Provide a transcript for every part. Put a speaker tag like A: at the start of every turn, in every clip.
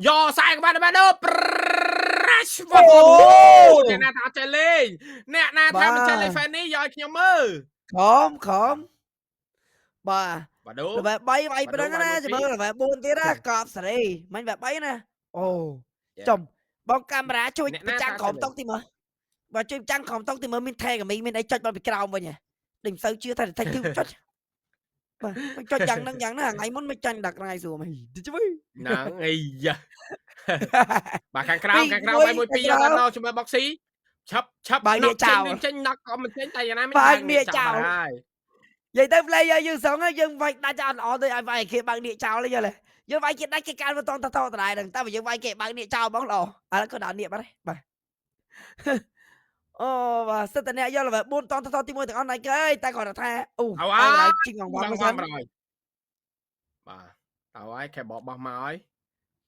A: Yo sai các bạn đâu Fresh
B: អូ
A: អ្នកណាថាអត់ចេះលេងអ្នកណាថាមិនចេះលេង Fanny យកឲ្យខ្ញុំមើល
B: ខំបាទ
A: បាដូ
B: ល្បែ3វាយ
A: បា
B: ប៉ុណ្
A: ដូ
B: ណឹង
A: វាយ
B: ណា
A: មួយ
B: ចាំ
A: ពី
B: មើលល្បែ4ទៀតណាកប់សេរីមិញល្បែ3ណាអូចំបងកាមេរ៉ាជួយបញ្ចាំងក្រុមតុកទីមើលបើជួយបញ្ចាំងក្រុមតុកទីមើលមានថេកាមីមានអីចុចមកពីក្រោមវិញហ៎ដូចមិនសូវជឿថាថេគឺចុចបាទចុចយ៉ាងហ្នឹងថ្ងៃមុនមិនចាញ់ដាក់ថ្ងៃសួរមិនជួយ
A: ហ្នឹងអីយ៉ាបាទខាងក្រៅវាយមួយពីយកតាមដល់ជាមួយបុកស៊ីឆាប់
B: បើងាកចោល
A: ចេញណក់ក៏មិនចេញតែយ៉ាងណាមិន
B: បើ
A: បើ
B: ងា
A: ងា
B: ក
A: ក
B: ចោ
A: ចោ
B: ល
A: លហើយ
B: និយាយទៅ player យើងសងយើងវាយដាច់ចោលល្អទៅឲ្យវាយគេបើកនេះចោលយល់ទេយើងវាយគេដាច់គេកានបន្តតតដដែលហ្នឹងតែបើយើងវាយគេបើកនេះចោលបងល្អឥឡូវក៏ដល់នេះបាត់ហើយបាទអូបាទសិតតអ្នកយកល្បែ4តតទី1ទាំងអស់ណៃគេអើយតែគាត់ថាអូ
A: เอา
B: ហើយ
A: ហើយ
B: ជីងង
A: បង
B: មក
A: ប
B: សិន
A: បាទទៅហើយខែបបោះមកហើយ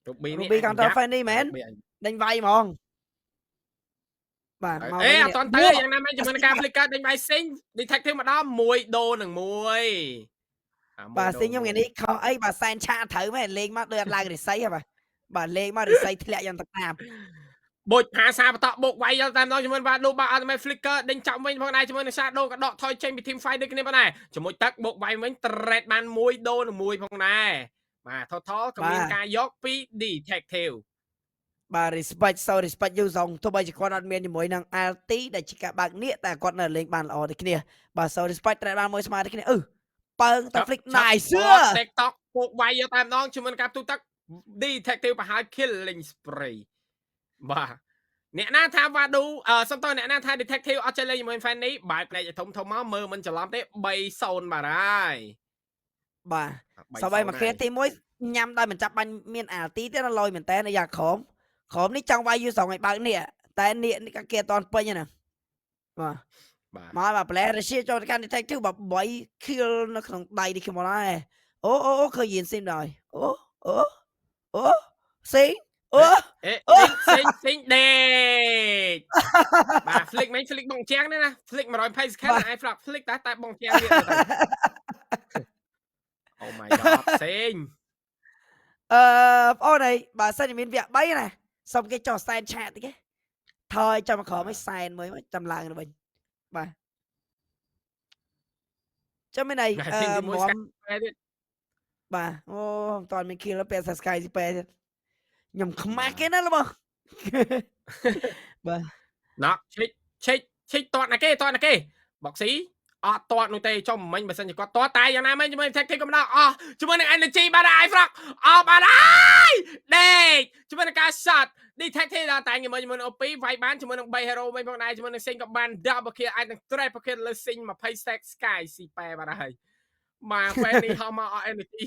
A: រូប៊ីនេះ
B: Ruby counter Fanny មែនដេញវាយហ្មងបាទមក
A: អេអត់តន់ទៅយ៉ាងណាមិនជាមួយនឹងការ flicker ដេញវាយសិញ detective មកដល់1ដូរនឹង1
B: បាទសិញខ្ញុំថ្ងៃនេះខុសអីបាទសែនឆាត្រូវមែនលេងមកដូចអត់ឡើងរិស័យហ៎បាទលេងមករិស័យធ្លាក់យ៉ាងទឹកតាម
A: បុចភាសាបតបុកវាយយកតាមដល់ជាមួយបាទលោកបាទអត់មែន flicker ដេញចាប់វិញផងដែរជាមួយនឹង shadow ក៏ដកថយចេញពី team fight ដូចគ្នាផងដែរជាមួយទឹកបុកវាយវិញ trade បាន1ដូរនឹង1ផងដែរបាទ total ក៏មានការយកពី detective
B: បាទ respect so respect យូសងទោះបីជាគាត់អត់មានជាមួយនឹង LT ដែលជាការបើកនេះតែគាត់នៅលេងបានល្អដូចគ្នាបាទ so respect ត្រូវបានមួយស្មើដូចគ្នាបើងតា flick nice
A: TikTok ពុកវាយយកតែម្ដងជាមួយនឹងការទូទឹក detective ប្រហែល killing spree បាទអ្នកណាថាវ៉ាឌូសុំតើអ្នកណាថា detective អត់ចេះលេងជាមួយ fan នេះបែបផ្នែកធំមកមើលមិនច្រឡំទេ3-0បាទហើយ
B: បាទសបាយមកគ្នាទី1ញ៉ាំដោយមិនចាប់បាញ់មាន LT ទេណាលយមែនតើយ៉ាក្រុមនេះចង់វាយយូសងឲ្យបើកនេះតែនេះគេអត់តន់ពេញណាបាទមកបាទ player រសៀចូលទៅកាន់ detective បាទ3 kill នៅក្នុងដៃនេះខ្ញុំមកហើយអូឃើញយៀនស៊ីមដល់អូសេង
A: សេងដេកបាទ flick មិន flick បងជាងនេះណា flick 120 second អាយ flick flick តែបងជាងទៀតទៅ Oh my god សេង
B: បងអូនអីបើសិនជាមានវគ្គ3ណាសុំគេចុះសែនឆាតតិចថយចាំមកក្រោមឲ្យសែនមួយមកចាំឡើងទៅវិញបាទចាំមានអីបាទអូមិនតាន់មាន kill ពេល Sky ស៊ីប៉ែទៀតខ្ញុំខ្មាស់គេណាលោកបងបាទ
A: ណក់ឈិចតតណាគេបុកស៊ីអត់តតនោះទេចុះមិញបើសិនជាគាត់តតតែយ៉ាងណាមិញជាមួយ tactic ក៏មិនដល់អស់ជាមួយនឹង energy បាទអាយ frog អស់បាទហើយដេកជាមួយនឹងការ shot detective ដល់តែជាមួយនឹង OP វាយបានជាមួយនឹង3 hero វិញផងដែរជាមួយនឹង Sing ក៏បាន double kill អាចនឹង triple kill លើ Sing 20 stack Sky ស៊ីប៉ែបាទហើយបាទ fan នេះហោះមកអស់ energy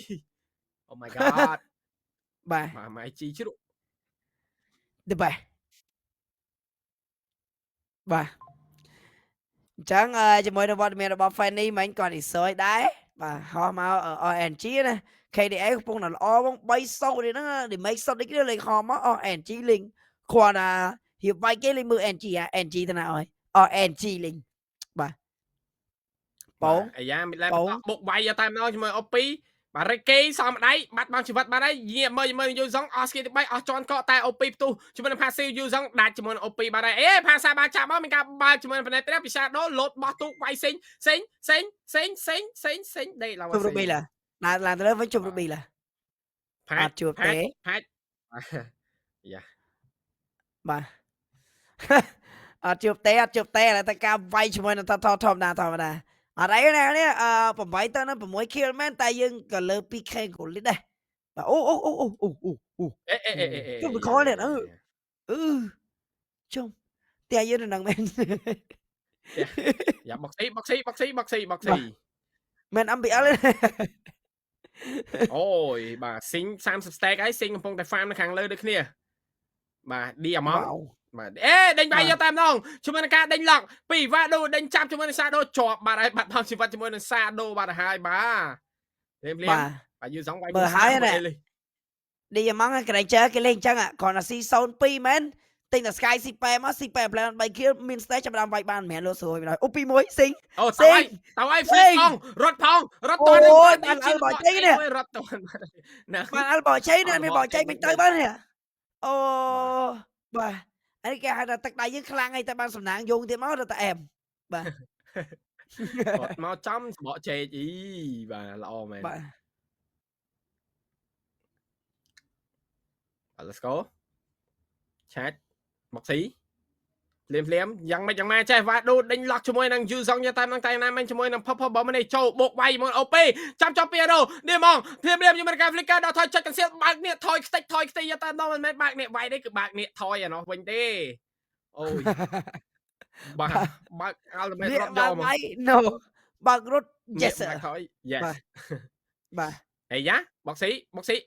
A: Oh my god
B: បាទ
A: ម៉ៃជីជ្រុក
B: The best បាទអញ្ចឹងជាមួយនឹងវត្តមានរបស់ Fanny មិញគាត់រីសយដែរបាទហោះមក RNG ណា KDA កំពុងតែល្អបង3-0នេះហ្នឹង damage សុទ្ធនេះលេងហោះមក RNG លេងគាត់រៀបវាយគេលេងមើល NG ទៅណាអើយ RNG លេងបាទបង
A: អាយ៉ាមិនឡើងបុកវាយយកតែម្ដងជាមួយ OP បាទរិចគេសំដៃបាត់បង់ជីវិតបាត់ហើយយាមើលយូសងអស់ស្គីទី3អស់ជន់កកតែ OP ផ្ទុះជាមួយនឹង passive យូសងដាច់ជាមួយនឹង OP បាត់ហើយផាសាបាចាប់មកមានការបើកជាមួយនឹង Planet ពី Shadow លោតបោះទូកវាយសេងដេកឡើង
B: ជុំរូប៊ីឡាឡើងទៅលើវិញជុំរូប៊ីឡា
A: ផាច់ជួបទេផាច់យ៉ា
B: បាទអត់ជួបទេតែការវាយជាមួយនឹងធម្មតាអត់អីណានេះ8ទៅនឹង6 kill មែនតែយើងក៏លើ 2k គូលនេះដែរបាទអូជុំបខនេះជុំតែយើងនឹងមែន
A: យ៉ាបុកស៊ី
B: មែន MBL
A: អូយបាទស៊ីង30 stack ហើយស៊ីងកំពុងតែ farm នៅខាងលើដូចគ្នាបាទ diamond បាទដេញវាយយកតែម្ដងជាមួយនឹងការដេញឡក់ពីវ៉ាដូដេញចាប់ជាមួយនឹង Shadow ជាប់បាទហើយបាត់បង់ជីវិតជាមួយនឹង Shadow បាទហើយបាទបាទយូសងវាយ
B: មើលហើយណាឌីយ៉ាម៉ង់ក្រែងជើគេលេងអញ្ចឹងគ្រាន់តែស៊ី02មែនទិញតែ Sky ស៊ីប៉ែមកស៊ីប៉ែ plan 3 kill មាន stage ចាប់ដើមវាយបានមិនមែនលោស្រួយមិនដល់អូ2-1ស៊ីង
A: អូតើឲ្យ flip ផងរត់តន់
B: អូយបានអល់បោជ័យនេះ
A: រត់តន់
B: ណាបានអល់បោជ័យនេះមានបោជ័យមិនទៅបាននេះ អូ
A: បាទ
B: បាទអានេះគេហៅថាទឹកដៃយើងខ្លាំងហើយតែបានសំណាងយោងទៀតមករត់តែអែមបាទ
A: គាត់មកចំសបកចេកអីបាទល្អមែន
B: បាទ
A: let's go ឆាច់មកស៊ីភ្លាមយ៉ាងម៉េចយ៉ាងម៉ាចេះវ៉ាដូដេញឡោះជាមួយនឹងយូសងយកតាមនឹងតែណាមិនជាមួយនឹងផផបើមិនចូលបុកវាយមកអូពេចាំចប់ពីរ៉ូនេះហ្មងភ្លាមជាមួយនឹងការ flicker ដល់ថយចុចកន្សៀលបើកនេះថយខ្ទេចថយខ្ទេចយកតាមដល់មិនមែនបើកនេះវាយនេះគឺបើកនេះថយអានោះវិញទេអូយបាទបើក ultimate
B: នេះ
A: រត់យ
B: បើ
A: ក
B: ក
A: មក
B: វាយ no បើករត់
A: នេះ
B: yes sir
A: បើកថយ yes
B: បាទបាទ
A: អីយ៉ាបុកស៊ី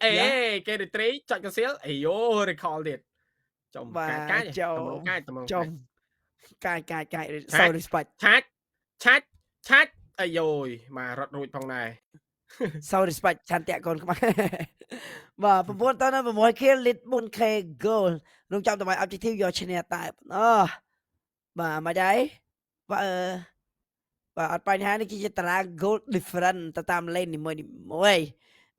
A: អេ
B: យ៉ា
A: គេ retreat ចុចកន្សៀលអីយោ recall ទៀតចំ
B: បា
A: កាយ
B: ទចុ
A: តម្រងកាយ
B: ចំកាយ
A: ឆា
B: so
A: ច់
B: respect
A: ឆាច់អាយយមករត់រួចផងដែរ
B: so respect ឆន្ទៈកូនខ្មែរ បាទ9តើនៅ6 kill lead 4k goal ក្នុងចាំតម្លៃ objective យកឈ្នះតែអូបាទមកដែរបាទបាទអត់បញ្ហានេះគឺជាតារាង goal different ទៅតាម lane នីមួយ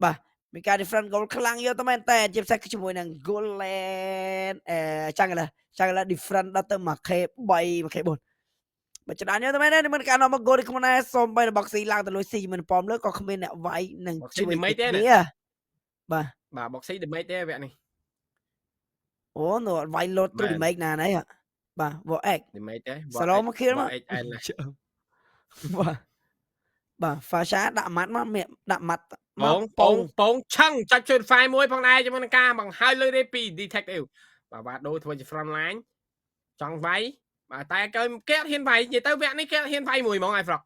B: បាទមានការ different goal ខ្លាំងយកទៅមែនតែជាពិសេសជាមួយនឹង goal lane ចឹងឡើយ different ដល់ទៅ 1k 3 1k 4បើច្រើនយកទៅមែនទេមិនការនាំមក goal នេះខ្លួនឯងសូមបីរបស់ C ឡើងទៅលុយ C មិនប៉មលើក៏គ្មានអ្នកវាយនឹង
A: Boxy
B: ជួយ
A: damage ទេណា
B: គ្នាបាទ
A: បាទបុកស៊ី damage ទេវគ្គនេះ
B: អូនោះអត់វាយលោតទ្រូ
A: មែន
B: damage ណាណៃបាទ VX
A: damage ទេ
B: Solo មក kill មក
A: X N ណា
B: បាទ Fasha ដាក់ម៉ាត់មកមានដាក់ម៉ាត់
A: ពងឆឹងចាច់ជួយ file មួយផងដែរជាមួយនឹងការបង្ហើយលើនេះពី detective បាទវ៉ាដូធ្វើជា front line ចង់វាយបាទតែគេអត់ហ៊ានវាយនិយាយទៅវគ្គនេះគេអត់ហ៊ានវាយមួយហ្មងឯហ្វ្រក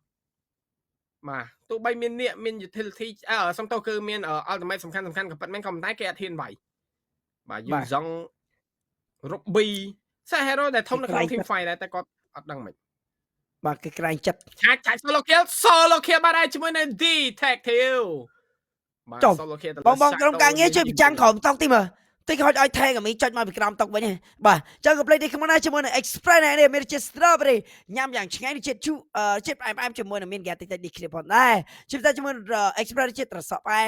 A: បាទទោះបីមាននៀកមាន utility សំទោសគឺមាន ultimate សំខាន់ក៏ប៉ុន្តែក៏តែគេអត់ហ៊ានវាយបាទយូសង Ruby សេះ hero ដែលធំនៅក្នុង team fight ដែរតែគាត់អត់ដឹងមិន
B: បាទគេក្រែងចិត្ត
A: ឆាច់ solo kill បាទដែរជាមួយនឹង detective បាទ solo kill
B: បងក្រុមការងារជួយប្រចាំក្រុមតុកទីមើលតិចហុចឲ្យថេក៏មីចុចមកពីក្រោមតុកវិញបាទចឹងក៏ផ្លេចនេះខ្ញុំណាជាមួយនឹង Express នេះមានជាតិ strawberry ញ៉ាំយ៉ាងឆ្ងាញ់ជាតិជូជាតិផ្អែមជាមួយនឹងមាន តិចនេះគ្នាផងដែរជិះតែជាមួយ Express ជាតិត្រសក់ផ្អែ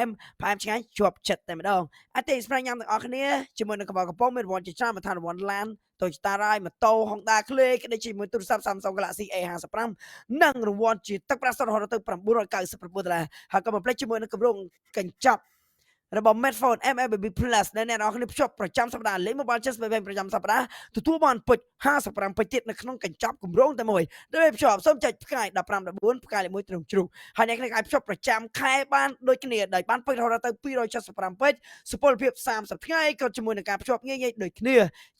B: មឆ្ងាញ់ជាប់ចិត្តតែម្ដងអត់ទេ Express ញ៉ាំទាំងអស់គ្នាជាមួយនឹងកបកំប៉ុងមានរង្វាន់ជាច្រើនមិនថារង្វាន់ឡានToyota Rai ម៉ូតូ Honda Click ក្តីជាមួយទូរស័ព្ទ Samsung Galaxy A55 និងរង្វាន់ជាទឹកប្រាក់សុទ្ធរហូតទៅ$999ហើយក៏បំភ្លេចជាមួយនឹងគម្រោងកញ្ចប់របស់ Medphone MLBB Plus ដែលអ្នកនរគ្នាភ្ជាប់ប្រចាំសប្តាហ៍លេង Mobile Just ប្រចាំសប្តាហ៍ទទួលបានពុជ55ពុជទៀតនៅក្នុងកញ្ចប់គម្រោងតែមួយដើម្បីភ្ជាប់សូមចុចផ្កាយ15 14ផ្កាយ1ត្រង់ជ្រូកហើយអ្នកអាចភ្ជាប់ប្រចាំខែបានដូចគ្នាដោយបានពុជរហូតទៅ275ពុជសុពលភាព30ថ្ងៃក៏ជាមួយនឹងការភ្ជាប់ងាយដូចគ្នា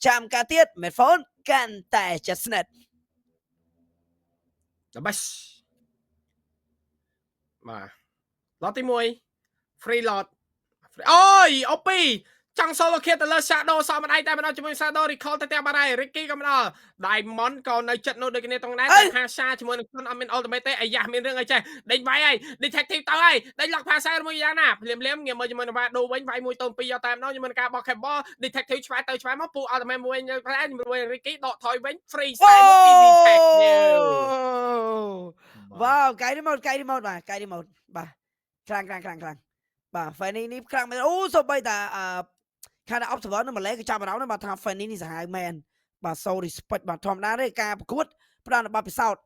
B: ចាំការទៀត Medphone កាន់តែជិតស្និទ្ធ
A: The best បាទឡតទី1 free lot អូយអូពីចង់ solo kill ទៅលើ Shadow សមកដៃតែម្ដងជាមួយ Shadow recall ទៅទាំងបាត់ហើយ Ricky ក៏ម្ដង Diamond ក៏នៅចិត្តនោះដូចគ្នាទាំងដែរតែ Hasha ជាមួយនឹងខ្លួនអត់មាន ultimate ទេអាយ៉ាមានរឿងអីចេះដេញវាយហើយ detective ទៅហើយដេញ lock Passer មួយយ៉ាងណាភ្លាមងាកមើលជាមួយនឹង Vado វិញវាយមួយតូន2យកតែម្ដងជាមួយនឹងការបោះ Cable detective ឆ្វែទៅឆ្វែមកពូ ultimate មួយជាមួយ Ricky ដកថយវិញ free style មកពី detective
B: វ៉ាវកាយ remote បាទកាយ remote បាទខ្លាំងបាទ Fanny នេះខ្លាំងមែនអូសូម្បីតាខាង observer នៅម៉ាឡេក៏ចាប់អារម្មណ៍ដែរបាទថា Fanny នេះសាហាវមែនបាទ so respect បាទធម្មតាទេការប្រកួតផ្ដល់បទពិសោធន៍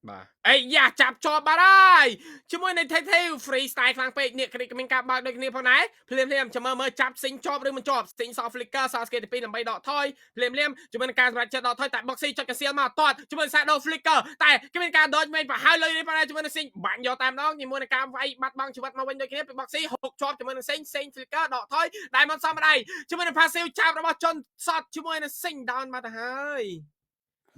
A: បាទអីយ៉ាចាប់ជាប់បាត់ហើយជាមួយនឹង Detective free style ខ្លាំងពេកនេះគ្រីកមានការបើកដូចគ្នាផងដែរភ្លាមចាំមើលចាប់ស៊ីងជាប់ឬមិនជាប់ស៊ីង soft flicker សល់ skate ទី2ដើម្បីដកថយភ្លាមជាមួយនឹងការសម្រាប់ចិត្តដកថយតែ boxy ចុចកសៀលមកអត់ជាមួយ shadow flicker តែគ្មានការដកវិញប្រហែលលុយនេះផងដែរជាមួយនឹងស៊ីងបាញ់យកតែម្ដងជាមួយនឹងការវាយបាត់បង់ជីវិតមកវិញដូចគ្នាពី boxy ហុកជាប់ជាមួយនឹងស៊ីង flicker ដកថយដែលមិនសមដៃជាមួយនឹង passive ចាប់របស់ជនសតជាមួយនឹងស៊ីង down មកទៅហើយ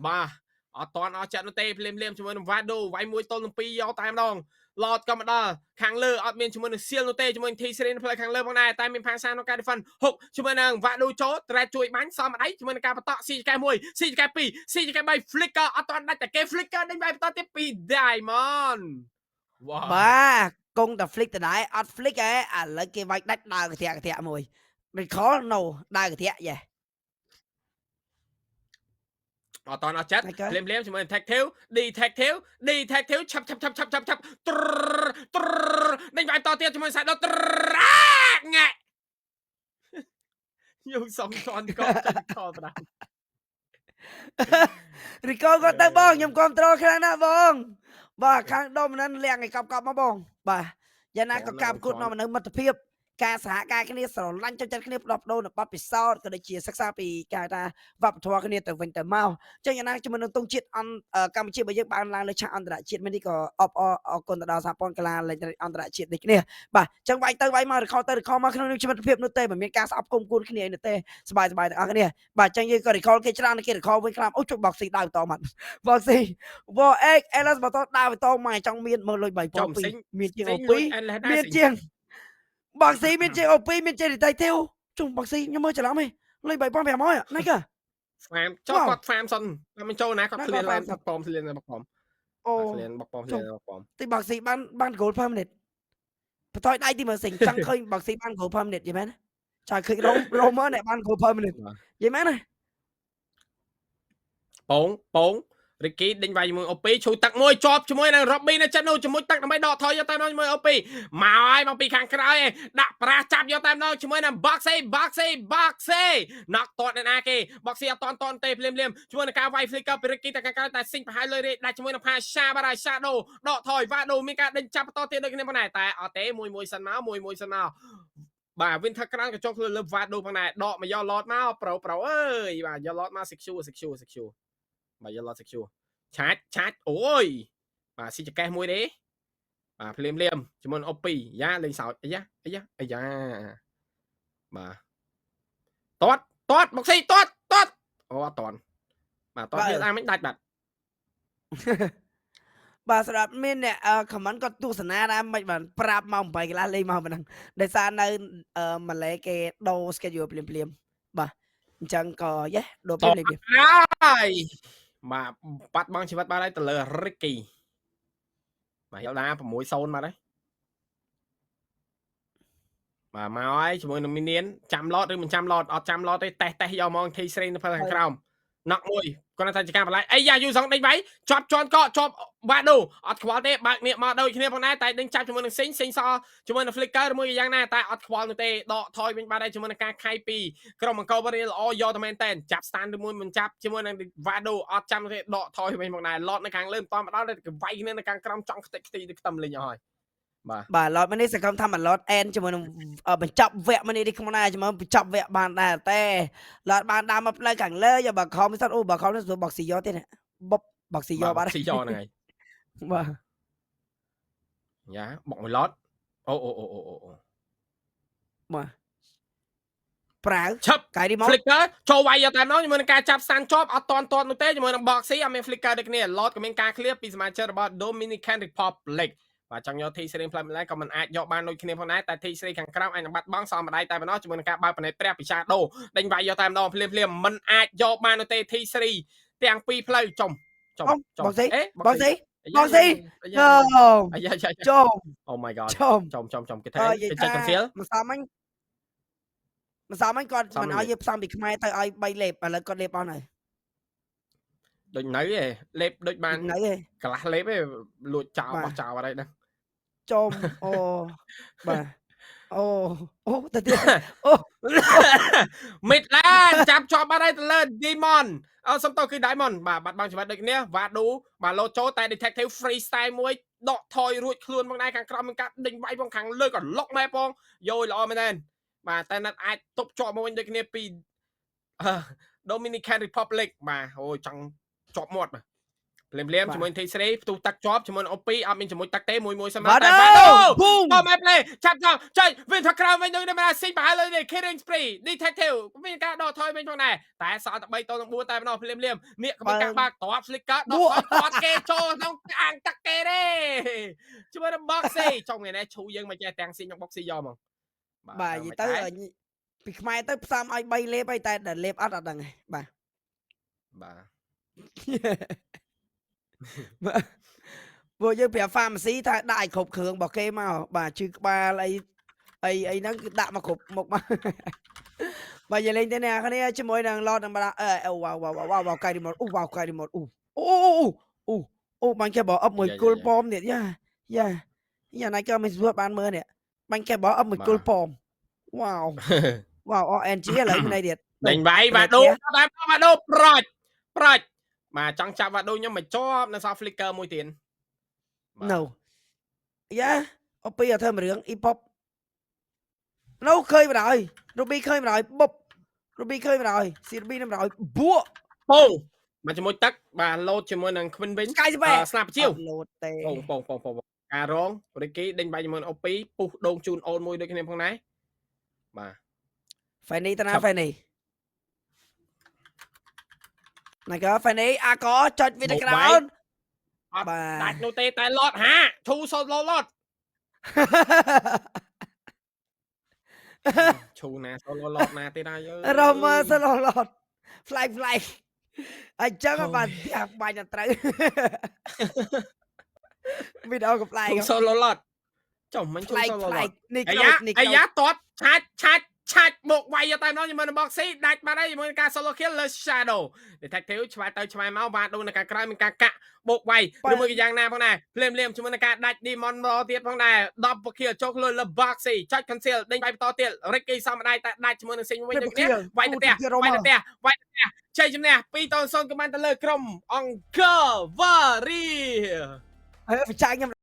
A: បាទអត់តន់អស់ចិត្តនោះទេភ្លាមជាមួយនឹង Vado វាយមួយទល់នឹង2យកតែម្ដង Lord ក៏មកដល់ខាងលើអត់មានជាមួយនឹង Seal នោះទេជាមួយនឹង T3 នៅផ្លូវខាងលើផងដែរតែមានផាសាក្នុងការ defend ហុកជាមួយនឹង Vado ចូល Threat ជួយបាញ់សមដៃជាមួយនឹងការបន្ត CK 1 CK 2 CK 3 Flicker អត់តន់ដាច់តែគេ Flicker ដេញវាយបន្តទៀតពី Diamond
B: វ៉ាបាទគង់តែ flick ដដែលអត់ flick ឯឥឡូវគេវាយដាច់ដើរកធាក់មួយ recall no ដើរកធាក់យេ
A: អត់តន់អត់ចិត្តភ្លាមជាមួយ detective ឆាប់ដេញវាយតទៀតជាមួយ side ដល់ងាក់ Dùng xong tròn con cho recall vào đây.
B: រីកគាត់ទៅបងខ្ញុំគ្រប់ត្រូលខ្លាំងណាស់បងបាទខាងដុំហ្នឹងលៀងឲ្យកប់មកបងបាទយ៉ាងណាក៏ការប្រកួតនាំមកនៅមិត្តភាពការសហការគ្នាស្រឡាញ់ចូលចិត្តគ្នាផ្ដោះប្ដូរនៅបទពិសោធន៍ក៏ដូចជាសិក្សាពីការថាវប្បធម៌គ្នាទៅវិញទៅមកចឹងយ៉ាងណាជាមួយនឹងទង់ជាតិកម្ពុជារបស់យើងបានឡើងលើឆាកអន្តរជាតិមួយនេះក៏អរគុណទៅដល់សហព័ន្ធកីឡាលេងអន្តរជាតិដូចគ្នាបាទចឹងវាយទៅវាយមករខទៅរខមកក្នុងនឹងជីវិតភាពនោះទេមិនមានការស្អប់គុំគួនគ្នានោះទេសบายទាំងអស់គ្នាបាទចឹងយើងក៏រខគេច្រើនគេរខវិញខ្លាំងអូជួយបោកស៊ីដើរបន្តមកបោកស៊ីវ៉អេកអេលសបន្តដើរបន្តមកចង់មានមើលលុយ3
A: Chồng
B: 2
A: xinh
B: មានជាងអូ
A: xinh
B: 2
A: luôn anh là
B: មាន
A: đa
B: ជា
A: xinh.
B: ងបោកស៊ីមានជាងអូ2មានជាងរីតៃទេវជុំបោកស៊ីខ្ញុំមើលច្រឡំហីលុយ3500ណៃកា
A: Farm cho
B: Wow.
A: con farm son mình châu ná con
B: Nó có
A: clear
B: farm
A: lên
B: son.
A: bọc bom clear lên bọc bom
B: អូ
A: clear bọc bom
B: Chồng.
A: clear bọc bom
B: ទីបោកស៊ីបានគោល permanent បន្ថយដៃទីមើលសិងចង់ឃើញបោកស៊ីបានគោល permanent យីមែនចាឃើញរោមមើលអ្នកបានគោល permanent យីមែន
A: Bóng Ricky định vàoជាមួយ OP ឈូតទឹកមួយជាប់ជាមួយនឹង Robby នៅចិត្តនោះជាមួយទឹកដើម្បីដកថយយកតាមនោះជាមួយ OP មកហើយមកពីខាងក្រោយឯងដាក់ប្រាសចាប់យកតាមនោះជាមួយនឹង Boxy knock តតណាគេ Boxy អត់តន់ទេភ្លាមជាមួយនឹងការវាយ flicker ពី Ricky តែខាងក្រោយតែស៊ីងប្រហែលលុយរេដាក់ជាមួយនឹង Pasha បាទ Shadow ដកថយ Vado មានការដេញចាប់បន្តទៀតដូចគ្នាប៉ុណ្ណេះតែអត់ទេមួយសិនមកបាទ Winter Crown ក៏ចុះខ្លួនលើ Vado ផងដែរដកមកយក Lord មកប្រូអើយបាទយក Lord មក secure បាទយក Lord secure ឆាច់អូយបាទស៊ីចកេះមួយទេបាទភ្លាមជាមួយ OP យ៉ាលេងសោតអាយ៉ាបាទតតមកស៊ីតតអូអត់តន់បាទតតនេះអាមិញដាច់បាទ
B: បាទសម្រាប់មានអ្នកខមមិនគាត់ទស្សនាដែរមិនបានប្រាប់មក8កន្លះលេងមកប៉ុណ្ណឹងដោយសារនៅម៉ាឡេគេដូរ schedule ភ្លាមបាទអញ្ចឹងក៏យេដូរភ្លាម
A: ហើយបាទបាត់បង់ជីវិតបាត់ហើយទៅលើ Ricky បាទយកណា6-0មកហើយបាទមកហើយជាមួយនឹងមីនៀនចាំឡតឬមិនចាំឡតអត់ចាំឡតទេតេះយកមកធីស្រីនៅខាងក្រោម knock មួយគាត់ថាជាការបន្លាយអីយ៉ាយូសងដេញវាយជាប់ជន់កកជាប់បាដូអត់ខ្វល់ទេបើកនេះមកដូចគ្នាផងដែរតែដេញចាប់ជាមួយនឹងស៊ីងសជាមួយនឹង flicker ឬមួយយ៉ាងណាតែអត់ខ្វល់នោះទេដកថយវិញបាត់ហើយជាមួយនឹងការខៃពីក្រុមអង្គរបរិយល្អយកតែមែនតែនចាប់ stand ឬមួយមិនចាប់ជាមួយនឹង Vado អត់ចាំទេដកថយវិញមកដែរ lot នៅខាងលើមិនតមកដល់គេវាយគ្នានៅខាងក្រោមចង់ខ្ទេចខ្ទីទៅខ្ទឹមលេងអស់ហើយ
B: បាទឡតនេះសកម្មថាឡតអែនជាមួយនឹងបញ្ចប់វគ្គមួយនេះក្នុងណាជាមួយបញ្ចប់វគ្គបានដែរតែឡតបានដើរមកផ្លូវខាងលើយកបើខំសិនអូបើខំនេះស្រួលបោកស៊ីយកទេបោកស៊ីយកបាទ
A: ស៊ីយកហ្នឹងហើយ
B: បាទ
A: យ៉ាបុកមួយឡតអូ
B: បាទប្រាវ
A: ឆាប់
B: កាយរីម៉ូត
A: flicker ចូលវាយយកតាមនោះជាមួយនឹងការចាប់ស្តានជាប់អត់តន់នោះទេជាមួយនឹង Boxy អត់មាន flicker ដូចគ្នា lot ក៏មានការ clear ពីសមាជិករបស់ Dominican Republic បាទចង់យក T series ផ្លែម្លែក៏មិនអាចយកបានដូចគ្នាផងដែរតែ T series ខាងក្រោមអាចនឹងបាត់បង់សមម្ដាយតែប៉ុណ្ណោះជាមួយនឹងការបើកផ្នែកព្រះពិសាដូដេញវាយយកតាមដងភ្លាមមិនអាចយកបាននោះទេ T series ទាំងពីរផ្លូវចំ
B: បោកស៊ី
A: អាយ៉ា
B: ចំ
A: Oh my god ចំគេថាគេចែក conceal
B: មិនសមអញគាត់មិនឲ្យយើងផ្សំពីខ្មែរទៅឲ្យ3លេបឥឡូវគាត់លេបអស់ហើយ
A: ដូចនៅឯលេបដូចបាន
B: នៅឯ
A: កន្លះលេបឯងលួចចោលបោះចោលអត់ហើយហ្នឹង
B: ចំអូបាទអូទៅទៀតអូ
A: Midland ចាប់ជាប់បាត់ហើយទៅលើ Demon អត់សំតោគឺ Diamond បាទបាត់បង់ជីវិតដូចគ្នា Vado បាទលោចូលតែ Detective Freestyle មួយដកថយរួចខ្លួនផងដែរខាងក្រោមមានការដេញវាយផងខាងលើក៏លុកម៉ែផងយោល្អមែនទេបាទតែណាត់អាចទប់ជាប់មកវិញដូចគ្នាពី Dominican Republic បាទអូចង់ជាប់មាត់បាទភ្លាមជាមួយ T series ផ្ទុះទឹកជាប់ជាមួយ OP អត់មានជាមួយទឹកទេមួយសិនមកតែ Vado អូម៉ែ play ចាប់ចុយ Winter Crown វិញដូចតែស៊ីប្រហែលលើ Killing Spree Detective មានការដកថយវិញផងដែរតែសល់តែ3តទៅ4តែម្ដងភ្លាមនេះក៏មានការបើកតប flicker ដកថយគេចូលក្នុងអាងទឹកគេទេជាមួយនឹង Boxy ចង់មានតែឈូយើងមកចេះទាំងស៊ីនឹង Boxy យកមក
B: បាទនិយាយទៅពីខ្មែរទៅផ្សំឲ្យ3លេបហើយតែដល់លេបអត់ដឹងទេបាទពួកយើងប្រាប់ pharmacy ថាដាក់ឲ្យគ្រប់គ្រឿងរបស់គេមកបាទជឺក្បាលអីហ្នឹងគឺដាក់មកគ្រប់មុខមកបាទយើងលេងទៅអ្នកគ្នាជាមួយនឹង lot នឹងបាទវ៉ាវកាយរីម៉ូតវ៉ាវកាយរីម៉ូតអូបាញ់គេបោះអប់មួយគល់ប៉មទៀតយ៉ាណាក៏មិនស្រួលបានមើលនេះបាញ់គេបោះអប់មួយគល់ប៉មវ៉ាវ wow ONG ឥឡូវមានអីទៀត
A: ដេញវាយវ៉ាដូតាមវ៉ាដូប្រាច់បាទចង់ចាប់វ៉ាដូខ្ញុំមិនជាប់នៅសល់ flicker មួយទៀត
B: no យ៉ាអូពីអត់ធ្វើរឿង e-pop នោះឃើញមកហើយ Ruby ឃើញមកហើយបុប Ruby ឃើញមកហើយស៊ី Ruby នឹងមកហើយបួ
A: ពងមកជាមួយទឹកបាទលោតជាមួយនឹង Queen Win
B: Sky Spare
A: ស្នាប់ជាវ
B: លោតទេ
A: ពងការរង Ricky ដេញបាយជាមួយ OP ពុះដងជូនអូនមួយដូចគ្នាផងដែរបាទ
B: Fanny តាណា Fanny ណាក៏ Fanny អាកចុចវីដេក្រោន
A: អត់
B: បាទ
A: ដាច់នោះទេតែឡតហាឈូសូឡតឈូណាសូឡតណាទៀតហើយអើយ
B: រមសឡឡត fly អញ្ចឹងបាទផ្ទះបាញ់ត្រូវវីដេអូកំ fly
A: ឈូសូឡតចុះមិនឈូ
B: fly
A: សូឡត
B: នេះ
A: អាយ៉ាតតឆាច់មកវាយតែនោះជាមួយនឹង Boxy ដាច់បាត់ហើយជាមួយនឹងការ solo kill លើ Shadow Detective ឆ្វែទៅឆ្វែមកបាទដូចនឹងការក្រោយមានការកាក់បោកវាយឬមួយក៏យ៉ាងណាផងដែរភ្លាមជាមួយនឹងការដាច់ Demon រទៀតផងដែរ10 kill ចុះលើ Boxy ចុច cancel ដេញវាយបន្តទៀត Ricky សំដៃតែដាច់ជាមួយនឹង Sing វិញដូចគ្នាវាយទៅផ្ទះជ័យជំនះ2-0ក៏បានទៅលើក្រុម Angel Warrior
B: ហើយបច្ចាញខ្ញុំ